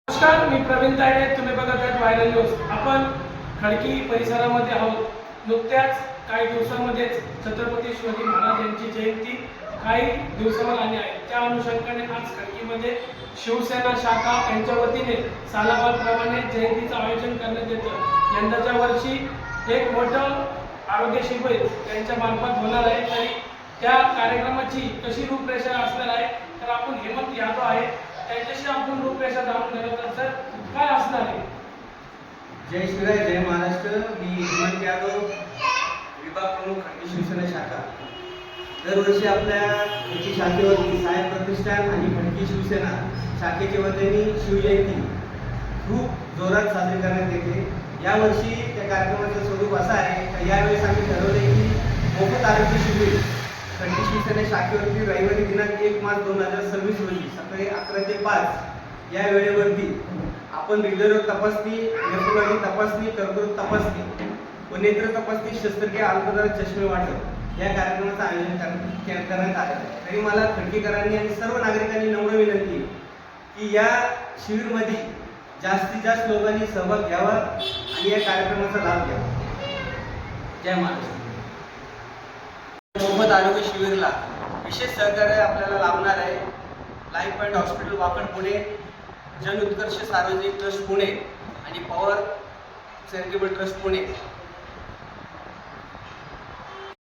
नमस्कार, मी प्रवीण तायडे. तुम्ही बघत आहात व्हायरल न्यूज. आपण खडकी परिसरामध्ये आहोत. नुकत्याच काही दिवसांमध्येच छत्रपती शिवाजी महाराज यांची जयंती काही दिवसावर आली आहे. त्या अनुषंगाने आज खडकीमध्ये शिवसेना शाखा यांच्या वतीने सालाबादप्रमाणे जयंतीचं आयोजन करण्यात येतं. यंदाच्या वर्षी एक मोठं आरोग्य शिबिर त्यांच्या मार्फत होणार आहे. तरी त्या कार्यक्रमाची कशी रूपरेषा असणार आहे, तर आपण हेमंत यादव आहे त्यांच्याशी आपण रूपरेषा जाणून घेणार. तर सर, काय असणार आहे? जय शिवराय, जय महाराष्ट्र. मी हेमंत यादव, विभाग प्रमुख खडकी शिवसेना शाखा. दरवर्षी आपल्या खडकी शाखेवरती साहेब प्रतिष्ठान आणि खडकी शिवसेना शाखेच्या वतीने शिवजयंती खूप जोरात साजरी करण्यात येते. यावर्षी त्या कार्यक्रमाचं स्वरूप असं आहे की यावेळेस आम्ही ठरवले की मोफत आरोग्य शिबिर खडकी शिवसेना शाखेवरती रविवारी दिनांक 1 मार्च 2026 रोजी सकाळी 11 ते 5 या वेळेवरती आपण हृदयरोग तपासणी, नेत्ररोग तपासणी, कर्करोग तपासणी व नेत्र तपासणी, शस्त्रक्रिया, अल्पदरात चष्मे वाटप या कार्यक्रमाचं आयोजन करण्यात आलं आहे. तरी मला खडकीकरांनी आणि सर्व नागरिकांनी नम्र विनंती की या शिबिरमध्ये जास्तीत जास्त लोकांनी सहभाग घ्यावा आणि या कार्यक्रमाचा लाभ घ्यावा. जय महाराष्ट्र. मोफत आरोग्य शिबिरला विशेष सहकार्य आपल्याला लाभणार आहे life point hospital Wakad Pune, जन उत्कर्ष सार्वजनिक ट्रस्ट पुणे आणि पॉवर चॅरिटेबल ट्रस्ट पुणे